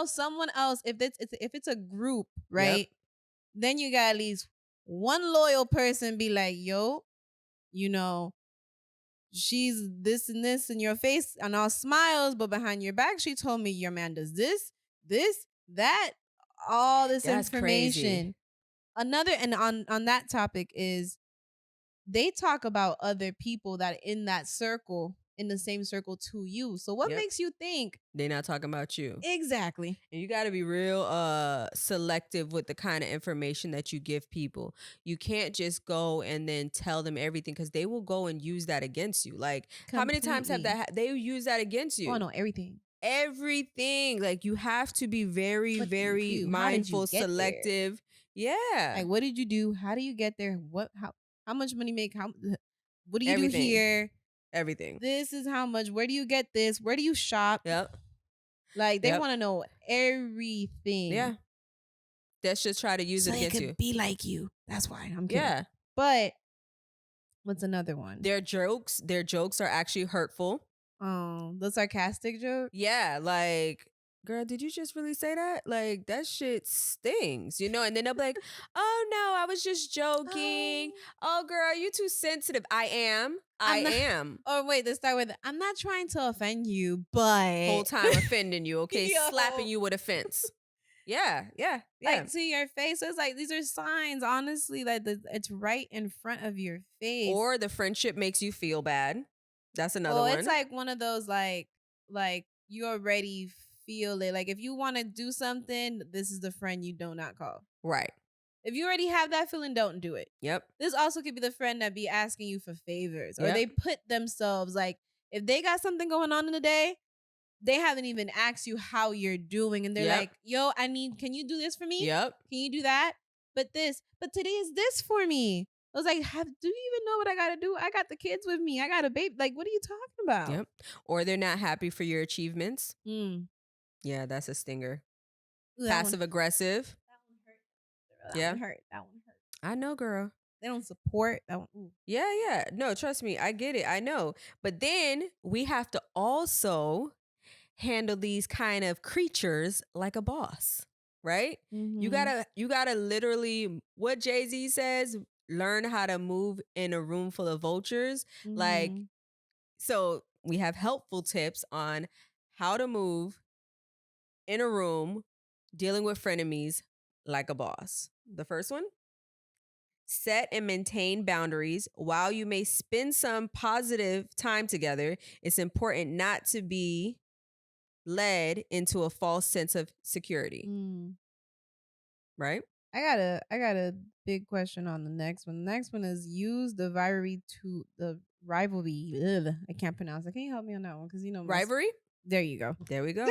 [SPEAKER 4] someone else, if it's a group, right? Then you got at least one loyal person be like, yo, she's this and this in your face and all smiles, but behind your back, she told me your man does this, that, all this information.
[SPEAKER 3] Crazy.
[SPEAKER 4] Another, and on that topic is they talk about other people that in that circle, in the same circle to you. So what makes you think
[SPEAKER 3] they're not talking about you?
[SPEAKER 4] Exactly.
[SPEAKER 3] And you got to be real selective with the kind of information that you give people. You can't just go and then tell them everything because they will go and use that against you. Like how many times have they use that against you?
[SPEAKER 4] Oh no, everything.
[SPEAKER 3] Like you have to be very, very mindful, selective.
[SPEAKER 4] There? Yeah. Like what did you do? How do you get there? How much money make? What do you do here?
[SPEAKER 3] Everything.
[SPEAKER 4] This is how much. Where do you get this? Where do you shop?
[SPEAKER 3] Yep.
[SPEAKER 4] Like they
[SPEAKER 3] Yep.
[SPEAKER 4] want to know everything.
[SPEAKER 3] Yeah. Let's just try to use
[SPEAKER 4] So
[SPEAKER 3] it
[SPEAKER 4] it
[SPEAKER 3] against
[SPEAKER 4] could
[SPEAKER 3] you.
[SPEAKER 4] be like you. That's why I'm kidding.
[SPEAKER 3] Yeah.
[SPEAKER 4] But what's another one?
[SPEAKER 3] Their jokes are actually hurtful.
[SPEAKER 4] Oh, the sarcastic joke.
[SPEAKER 3] Yeah, like, girl, did you just really say that? Like, that shit stings, you know? And then they'll be like, oh no, I was just joking. Oh, girl, you too sensitive. I am. I am.
[SPEAKER 4] Oh, wait, let's start with, I'm not trying to offend you, but.
[SPEAKER 3] Whole time offending you, okay?
[SPEAKER 4] Yo.
[SPEAKER 3] Slapping you with offense. Yeah.
[SPEAKER 4] Like to your face. So it's like, these are signs, honestly, that it's right in front of your face.
[SPEAKER 3] Or the friendship makes you feel bad. That's another one.
[SPEAKER 4] It's like one of those, like you already feel it. Like if you want to do something, this is the friend you do not call.
[SPEAKER 3] Right.
[SPEAKER 4] If you already have that feeling, don't do it.
[SPEAKER 3] Yep.
[SPEAKER 4] This also could be the friend that be asking you for favors. Or
[SPEAKER 3] Yep.
[SPEAKER 4] they put themselves, like, if they got something going on in the day, they haven't even asked you how you're doing. And they're
[SPEAKER 3] Yep.
[SPEAKER 4] like, yo, can you do this for me?
[SPEAKER 3] Yep.
[SPEAKER 4] Can you do that? But today is this for me. I was like, do you even know what I got to do? I got the kids with me. I got a baby. Like, what are you talking about?
[SPEAKER 3] Yep. Or they're not happy for your achievements.
[SPEAKER 4] Mm.
[SPEAKER 3] Yeah, that's a stinger.
[SPEAKER 4] Ooh,
[SPEAKER 3] Passive aggressive.
[SPEAKER 4] That one hurt.
[SPEAKER 3] Yeah.
[SPEAKER 4] That one hurt.
[SPEAKER 3] I know, girl.
[SPEAKER 4] They don't support that one. Ooh.
[SPEAKER 3] Yeah. No, trust me. I get it. I know. But then we have to also handle these kind of creatures like a boss, right?
[SPEAKER 4] Mm-hmm.
[SPEAKER 3] You gotta literally, what Jay-Z says, learn how to move in a room full of vultures.
[SPEAKER 4] Mm-hmm.
[SPEAKER 3] Like, so we have helpful tips on how to move in a room dealing with frenemies like a boss. The first one, set and maintain boundaries. While you may spend some positive time together, it's important not to be led into a false sense of security. Right?
[SPEAKER 4] I got a big question on the next one. The next one is use the rivalry. Ugh, I can't pronounce it. Can you help me on that one? Because
[SPEAKER 3] rivalry.
[SPEAKER 4] There you go.
[SPEAKER 3] There we go.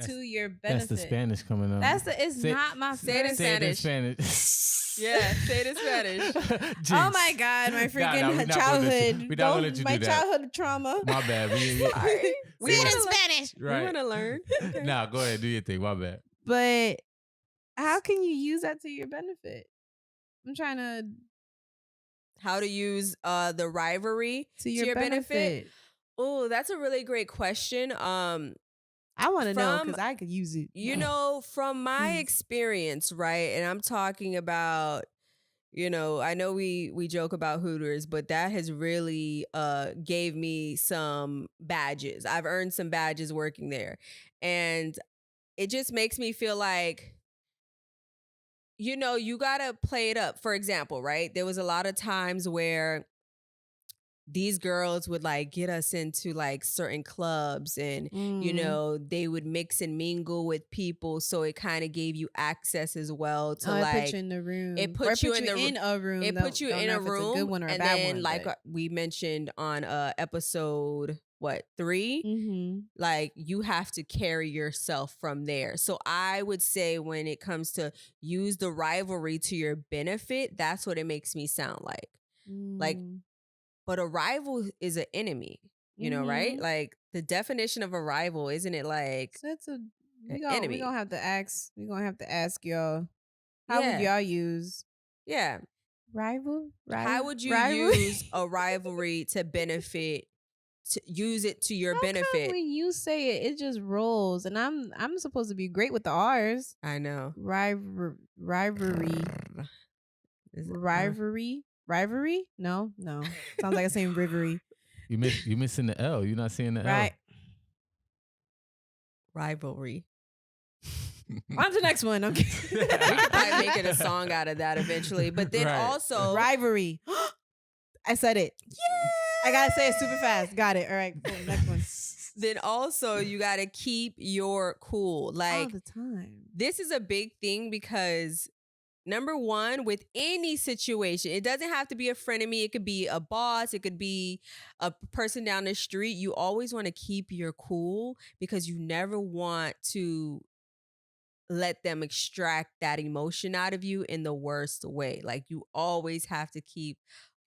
[SPEAKER 4] To your benefit.
[SPEAKER 5] That's the Spanish coming up.
[SPEAKER 4] Not my
[SPEAKER 3] say it in
[SPEAKER 4] first.
[SPEAKER 3] Spanish. Yeah, say it in Spanish.
[SPEAKER 4] Oh my God, my freaking childhood.
[SPEAKER 5] We're not gonna let you
[SPEAKER 4] my
[SPEAKER 5] do that.
[SPEAKER 4] childhood trauma.
[SPEAKER 5] My bad.
[SPEAKER 4] Sorry.
[SPEAKER 3] We
[SPEAKER 4] Say it in
[SPEAKER 3] wanna
[SPEAKER 4] Spanish.
[SPEAKER 3] We
[SPEAKER 5] Right.
[SPEAKER 3] want to learn. Okay.
[SPEAKER 5] Nah, go ahead. Do your thing. My bad.
[SPEAKER 4] But how can you use that to your benefit? I'm trying to.
[SPEAKER 3] How to use the rivalry
[SPEAKER 4] To your benefit.
[SPEAKER 3] Oh, that's a really great question.
[SPEAKER 4] I want to know
[SPEAKER 3] From-
[SPEAKER 4] because I could use it.
[SPEAKER 3] You know, from my
[SPEAKER 4] Mm.
[SPEAKER 3] experience, right? And I'm talking about, I know we joke about Hooters, but that has really gave me some badges. I've earned some badges working there. And it just makes me feel like, you got to play it up. For example, right? There was a lot of times where these girls would like get us into like certain clubs and they would mix and mingle with people, so it kind of gave you access as well to
[SPEAKER 4] It
[SPEAKER 3] like
[SPEAKER 4] put you in the room.
[SPEAKER 3] it put you in
[SPEAKER 4] a room.
[SPEAKER 3] it put you in a room,
[SPEAKER 4] a good one or a
[SPEAKER 3] and
[SPEAKER 4] bad
[SPEAKER 3] then
[SPEAKER 4] one,
[SPEAKER 3] like
[SPEAKER 4] but-
[SPEAKER 3] we mentioned on episode 3,
[SPEAKER 4] Mhm.
[SPEAKER 3] like you have to carry yourself from there. So I would say when it comes to use the rivalry to your benefit, that's what it makes me sound like. Like,
[SPEAKER 4] Mm.
[SPEAKER 3] but a rival is an enemy, right?
[SPEAKER 4] Mhm.
[SPEAKER 3] Like the definition of a rival, isn't it like
[SPEAKER 4] So that's
[SPEAKER 3] an
[SPEAKER 4] we
[SPEAKER 3] enemy?
[SPEAKER 4] gonna have to ask. We gonna have to ask y'all. How
[SPEAKER 3] Yeah.
[SPEAKER 4] would y'all use
[SPEAKER 3] Yeah.
[SPEAKER 4] rival?
[SPEAKER 3] How would you
[SPEAKER 4] rivalry?
[SPEAKER 3] use a rivalry to benefit, to use it to your
[SPEAKER 4] How come
[SPEAKER 3] benefit?
[SPEAKER 4] when you say it, it just rolls, and I'm supposed to be great with the R's.
[SPEAKER 3] I know.
[SPEAKER 4] Rivalry.
[SPEAKER 3] Is it-
[SPEAKER 4] Rivalry? No. Sounds like I'm saying rivalry.
[SPEAKER 5] You missing the L. You're not seeing the
[SPEAKER 4] Right.
[SPEAKER 3] rivalry.
[SPEAKER 4] On to the next one. Okay.
[SPEAKER 3] We could probably make it a song out of that eventually. But then
[SPEAKER 5] Right.
[SPEAKER 3] also
[SPEAKER 4] Rivalry. I said it. I gotta say it super fast. Got it. All right. Cool. Next one.
[SPEAKER 3] then also you got to keep your cool.
[SPEAKER 4] All
[SPEAKER 3] Like
[SPEAKER 4] the time.
[SPEAKER 3] this is a big thing because number one, with any situation, it doesn't have to be a frenemy. It could be a boss. It could be a person down the street. You always want to keep your cool because you never want to let them extract that emotion out of you in the worst way. Like you always have to keep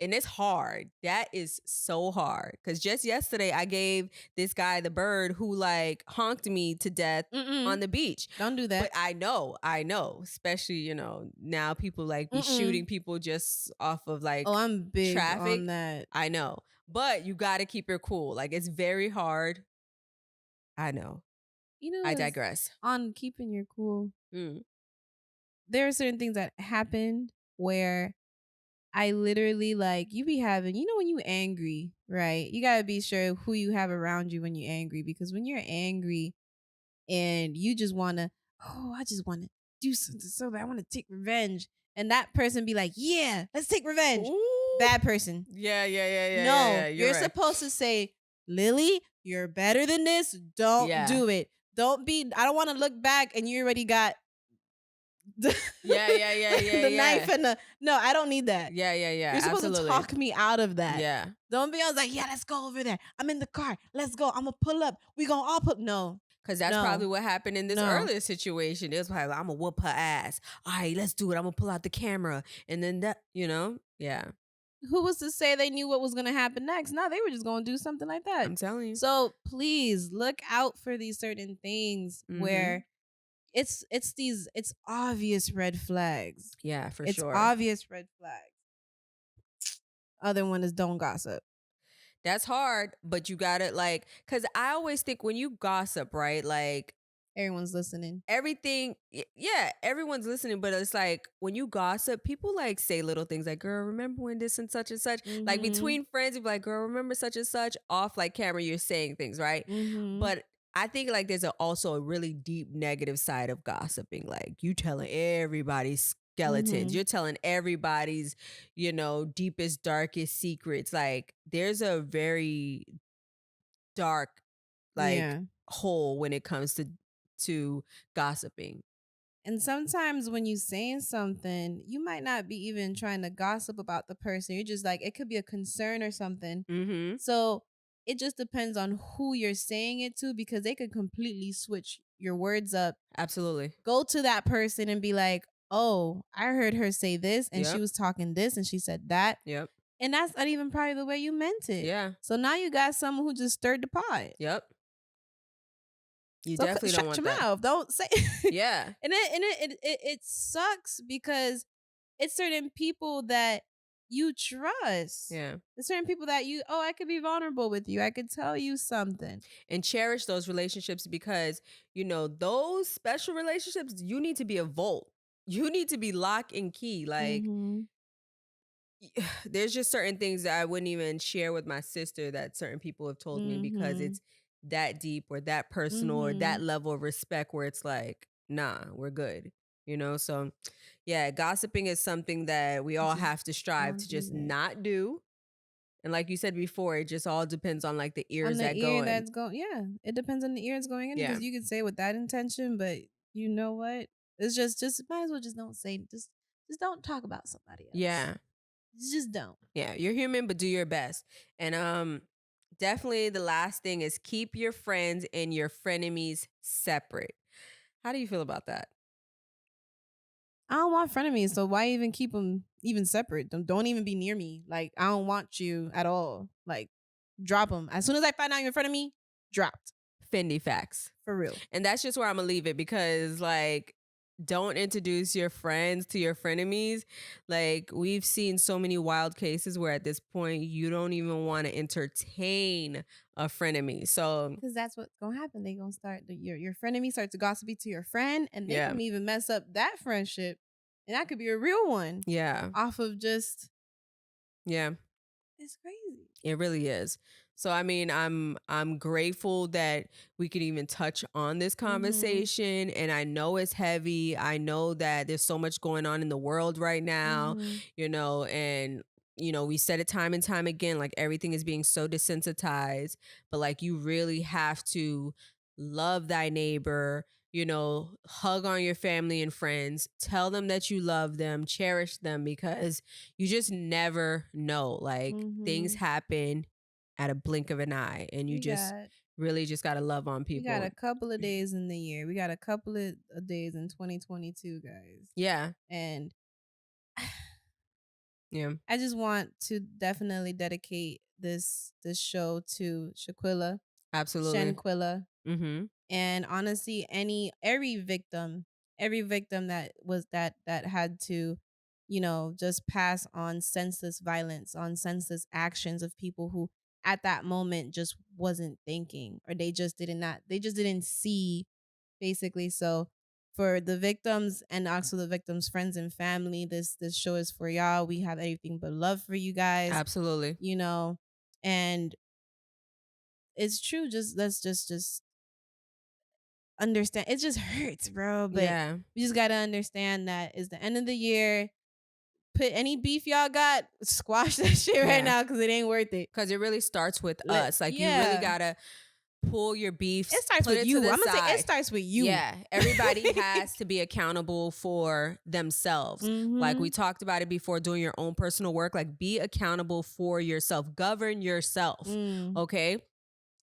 [SPEAKER 3] And it's hard. That is so hard. Because just yesterday, I gave this guy the bird who like honked me to death on the beach.
[SPEAKER 4] Don't do that.
[SPEAKER 3] But I know. Especially, now people like be shooting people just off of like
[SPEAKER 4] I'm big
[SPEAKER 3] traffic.
[SPEAKER 4] on that.
[SPEAKER 3] I know. But you got to keep your cool. Like, it's very hard. I know. I digress.
[SPEAKER 4] On keeping your cool. There are certain things that happen where I literally like, you be having, when you angry, right? You got to be sure who you have around you when you're angry, because when you're angry and you just want to, I just want to do something so bad, I want to take revenge. And that person be like, yeah, let's take revenge.
[SPEAKER 3] Ooh.
[SPEAKER 4] Bad person.
[SPEAKER 3] Yeah.
[SPEAKER 4] No, you're
[SPEAKER 3] right.
[SPEAKER 4] supposed to say, Lily, you're better than this. Don't do it. I don't want to look back and you already got the knife and no, I don't need that.
[SPEAKER 3] Yeah.
[SPEAKER 4] You're supposed to talk me out of that.
[SPEAKER 3] Yeah.
[SPEAKER 4] Don't be, I was like, yeah, let's go over there. I'm in the car. Let's go. I'm gonna pull up. We gonna all put no.
[SPEAKER 3] Because that's probably what happened in this earlier situation. It was probably like, I'm gonna whoop her ass. All right, let's do it. I'm gonna pull out the camera. And then that, yeah.
[SPEAKER 4] Who was to say they knew what was gonna happen next? No, they were just gonna do something like that.
[SPEAKER 3] I'm telling you.
[SPEAKER 4] So please look out for these certain things where it's obvious red flags.
[SPEAKER 3] Yeah, for
[SPEAKER 4] it's
[SPEAKER 3] sure.
[SPEAKER 4] It's obvious red flags. Other one is don't gossip.
[SPEAKER 3] That's hard, but you got it because I always think when you gossip, right? Like,
[SPEAKER 4] everyone's listening.
[SPEAKER 3] Everything, yeah, everyone's listening, but it's like when you gossip, people like say little things like, girl, remember when this and such and such? Like between friends, you're like, girl, remember such and such? Off like camera, you're saying things, right? But I think like there's also a really deep negative side of gossiping. Like you telling everybody's skeletons. You're telling everybody's, deepest, darkest secrets. Like there's a very dark hole when it comes to gossiping.
[SPEAKER 4] And sometimes when you saying something, you might not be even trying to gossip about the person. You're just like, it could be a concern or something. So it just depends on who you're saying it to, because they could completely switch your words up.
[SPEAKER 3] Absolutely.
[SPEAKER 4] Go to that person and be like, oh, I heard her say this and she was talking this and she said that.
[SPEAKER 3] Yep.
[SPEAKER 4] And that's not even probably the way you meant it.
[SPEAKER 3] Yeah.
[SPEAKER 4] So now you got someone who just stirred the pot.
[SPEAKER 3] Yep. You definitely don't want that.
[SPEAKER 4] Shut your mouth. Don't say.
[SPEAKER 3] Yeah.
[SPEAKER 4] And it sucks because it's certain people that you trust.
[SPEAKER 3] Yeah.
[SPEAKER 4] There's certain people that I could be vulnerable with you. I could tell you something.
[SPEAKER 3] And cherish those relationships because, those special relationships, you need to be a vault. You need to be lock and key. Like, there's just certain things that I wouldn't even share with my sister that certain people have told me because it's that deep or that personal or that level of respect where it's like, nah, we're good. So yeah, gossiping is something that we all have to strive to just not do. And like you said before, it just all depends on like the ears that go in.
[SPEAKER 4] Yeah, it depends on the ears going in because you can say with that intention, but you know what? It's just might as well just don't say, just don't talk about somebody else.
[SPEAKER 3] Yeah.
[SPEAKER 4] Just don't.
[SPEAKER 3] Yeah, you're human, but do your best. And definitely the last thing is keep your friends and your frenemies separate. How do you feel about that?
[SPEAKER 4] I don't want frenemies, so why even keep them even separate? Don't even be near me. Like, I don't want you at all. Like, drop them. As soon as I find out you're in front of me, dropped.
[SPEAKER 3] Fendi facts.
[SPEAKER 4] For real.
[SPEAKER 3] And that's just where I'm going to leave it because, like, don't introduce your friends to your frenemies. Like, we've seen so many wild cases where at this point you don't even want to entertain a frenemy. So
[SPEAKER 4] because that's what's gonna happen. They gonna start your frenemy starts to gossip to your friend, and they can even mess up that friendship, and that could be a real one.
[SPEAKER 3] Yeah,
[SPEAKER 4] off of just it's crazy.
[SPEAKER 3] It really is. So, I mean, I'm grateful that we could even touch on this conversation. And I know it's heavy. I know that there's so much going on in the world right now, and, we said it time and time again, like everything is being so desensitized, but like you really have to love thy neighbor, hug on your family and friends, tell them that you love them, cherish them, because you just never know. Like things happen at a blink of an eye, and you really just got to love on people.
[SPEAKER 4] We got a couple of days in the year. We got a couple of days in 2022, guys.
[SPEAKER 3] Yeah.
[SPEAKER 4] And
[SPEAKER 3] Yeah.
[SPEAKER 4] I just want to definitely dedicate this show to
[SPEAKER 3] Absolutely.
[SPEAKER 4] Shanquella.
[SPEAKER 3] Mm-hmm.
[SPEAKER 4] And honestly, every victim that had to, just pass on senseless violence, on senseless actions of people who at that moment just wasn't thinking, or they just didn't see, basically. So for the victims and also the victims' friends and family, this show is for y'all. We have anything but love for you guys.
[SPEAKER 3] Absolutely.
[SPEAKER 4] And it's true. Just let's just understand. It just hurts, bro. But
[SPEAKER 3] Yeah.
[SPEAKER 4] we just gotta understand that it's the end of the year. Put any beef y'all got, squash that shit right now, because it ain't worth it.
[SPEAKER 3] Because it really starts with us. Like, you really gotta pull your beefs.
[SPEAKER 4] It starts with you. I'm gonna say it starts with you.
[SPEAKER 3] Yeah. Everybody has to be accountable for themselves. Like we talked about it before, doing your own personal work. Like, be accountable for yourself. Govern yourself. Okay?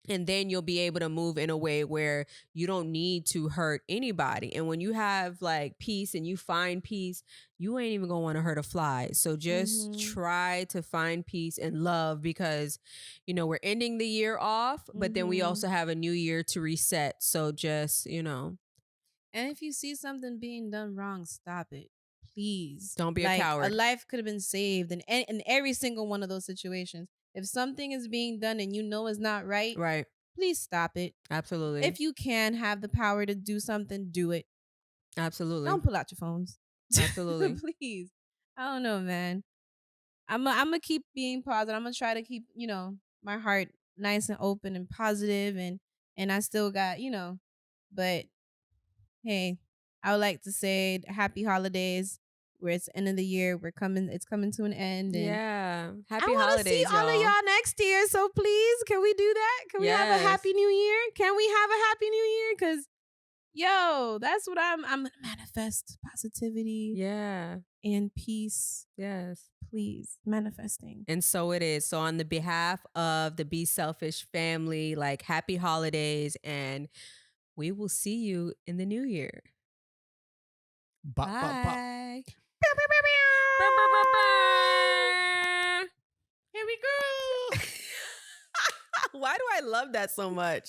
[SPEAKER 3] And then you'll be able to move in a way where you don't need to hurt anybody. And when you have like peace and you find peace, you ain't even gonna want to hurt a fly. So just try to find peace and love, because, we're ending the year off, but then we also have a new year to reset. So just,
[SPEAKER 4] And if you see something being done wrong, stop it. Please.
[SPEAKER 3] Don't be a coward.
[SPEAKER 4] A life could have been saved in every single one of those situations. If something is being done and it's not right, please stop it.
[SPEAKER 3] Absolutely.
[SPEAKER 4] If you can have the power to do something, do it.
[SPEAKER 3] Absolutely.
[SPEAKER 4] Don't pull out your phones.
[SPEAKER 3] Absolutely.
[SPEAKER 4] Please. I don't know, man. I'm gonna keep being positive. I'm gonna try to keep, my heart nice and open and positive, and I still got, but hey, I would like to say happy holidays. Where it's the end of the year, it's coming to an end. And
[SPEAKER 3] happy holidays,
[SPEAKER 4] I want to see all of y'all next year. So please, can we do that? Can we have a happy new year? Can we have a happy new year? Because, that's what I'm gonna manifest positivity.
[SPEAKER 3] Yeah.
[SPEAKER 4] And peace.
[SPEAKER 3] Yes.
[SPEAKER 4] Please, manifesting.
[SPEAKER 3] And so it is. So on the behalf of the Be Selfish family, like, happy holidays, and we will see you in the new year.
[SPEAKER 5] Bye.
[SPEAKER 3] Here we go. Why do I love that so much?